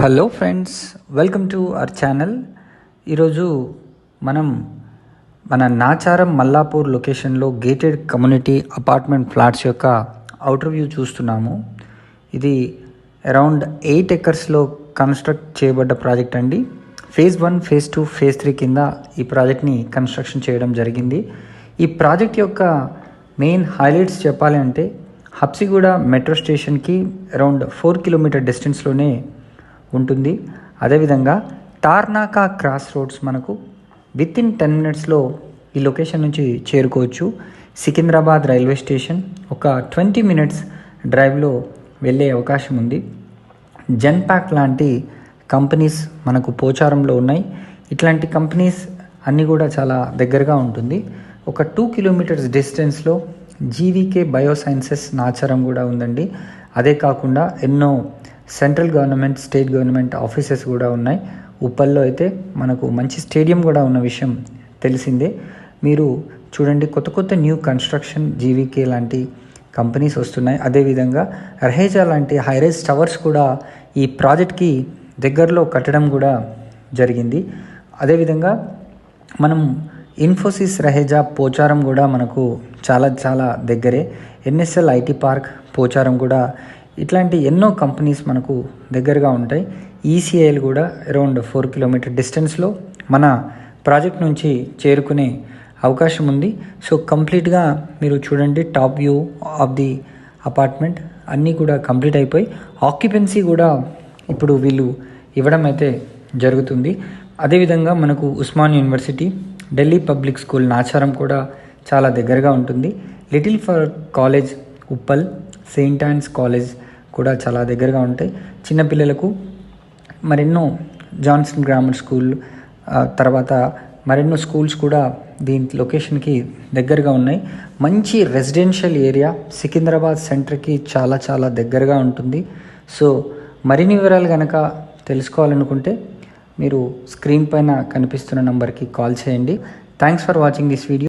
Hello friends, welcome to our channel. ఈరోజు మనం మన నాచారం మల్లాపూర్ లొకేషన్లో గేటెడ్ కమ్యూనిటీ అపార్ట్మెంట్ ఫ్లాట్స్ యొక్క అవుటర్ వ్యూ చూస్తున్నాము. ఇది అరౌండ్ 8 ఎకర్స్లో కన్స్ట్రక్ట్ చేయబడ్డ ప్రాజెక్ట్ అండి. ఫేజ్ 1, ఫేజ్ 2, ఫేజ్ 3 కింద ఈ ప్రాజెక్ట్ని కన్స్ట్రక్షన్ చేయడం జరిగింది. ఈ ప్రాజెక్ట్ యొక్క మెయిన్ హైలైట్స్ చెప్పాలి అంటే హబ్సిగూడ మెట్రో స్టేషన్కి అరౌండ్ 4 కిలోమీటర్ డిస్టెన్స్లోనే ఉంటుంది. అదేవిధంగా తార్నాకా క్రాస్ రోడ్స్ మనకు వితిన్ 10 మినిట్స్లో ఈ లొకేషన్ నుంచి చేరుకోవచ్చు. సికింద్రాబాద్ రైల్వే స్టేషన్ ఒక 20 మినిట్స్ డ్రైవ్లో వెళ్ళే అవకాశం ఉంది. జెన్పాక్ లాంటి కంపెనీస్ మనకు పోచారంలో ఉన్నాయి. ఇట్లాంటి కంపెనీస్ అన్నీ కూడా చాలా దగ్గరగా ఉంటుంది. ఒక 2 కిలోమీటర్స్ డిస్టెన్స్లో జీవీకే బయోసైన్సెస్ నాచారం కూడా ఉందండి. అదే కాకుండా ఎన్నో central government, state government offices కూడా ఉన్నాయి. ఉప్పల్లో అయితే మనకు మంచి స్టేడియం కూడా ఉన్న విషయం తెలిసిందే. మీరు చూడండి, కొత్త కొత్త న్యూ కన్స్ట్రక్షన్ జీవీకే లాంటి కంపెనీస్ వస్తున్నాయి. అదేవిధంగా రహేజా లాంటి హైరైజ్ టవర్స్ కూడా ఈ ప్రాజెక్ట్కి దగ్గరలో కట్టడం కూడా జరిగింది. అదేవిధంగా మనం ఇన్ఫోసిస్ రహేజా పోచారం కూడా మనకు చాలా దగ్గరే. ఎన్ఎస్ఎల్ ఐటీ పార్క్ పోచారం కూడా ఇట్లాంటి ఎన్నో కంపెనీస్ మనకు దగ్గరగా ఉంటాయి. ఈసీఐలు కూడా అరౌండ్ 4 కిలోమీటర్ డిస్టెన్స్లో మన ప్రాజెక్ట్ నుంచి చేరుకునే అవకాశం ఉంది. సో కంప్లీట్గా మీరు చూడండి, top view of the apartment అన్నీ కూడా కంప్లీట్ అయిపోయి ఆక్యుపెన్సీ కూడా ఇప్పుడు వీళ్ళు ఇవ్వడం అయితే జరుగుతుంది. అదేవిధంగా మనకు Osman university, Delhi public school Nacharam కూడా చాలా దగ్గరగా ఉంటుంది. Little flower college Uppal, saint Ann's college కూడా చాలా దగ్గరగా ఉంటాయి. చిన్నపిల్లలకు మరెన్నో జాన్సన్ గ్రామర్ స్కూల్, తర్వాత మరెన్నో స్కూల్స్ కూడా దీని లొకేషన్కి దగ్గరగా ఉన్నాయి. మంచి రెసిడెన్షియల్ ఏరియా, సికింద్రాబాద్ సెంటర్కి చాలా దగ్గరగా ఉంటుంది. సో మరిన్ని వివరాలు కనుక తెలుసుకోవాలనుకుంటే మీరు స్క్రీన్ పైన కనిపిస్తున్న నంబర్కి కాల్ చేయండి. Thanks for watching this video.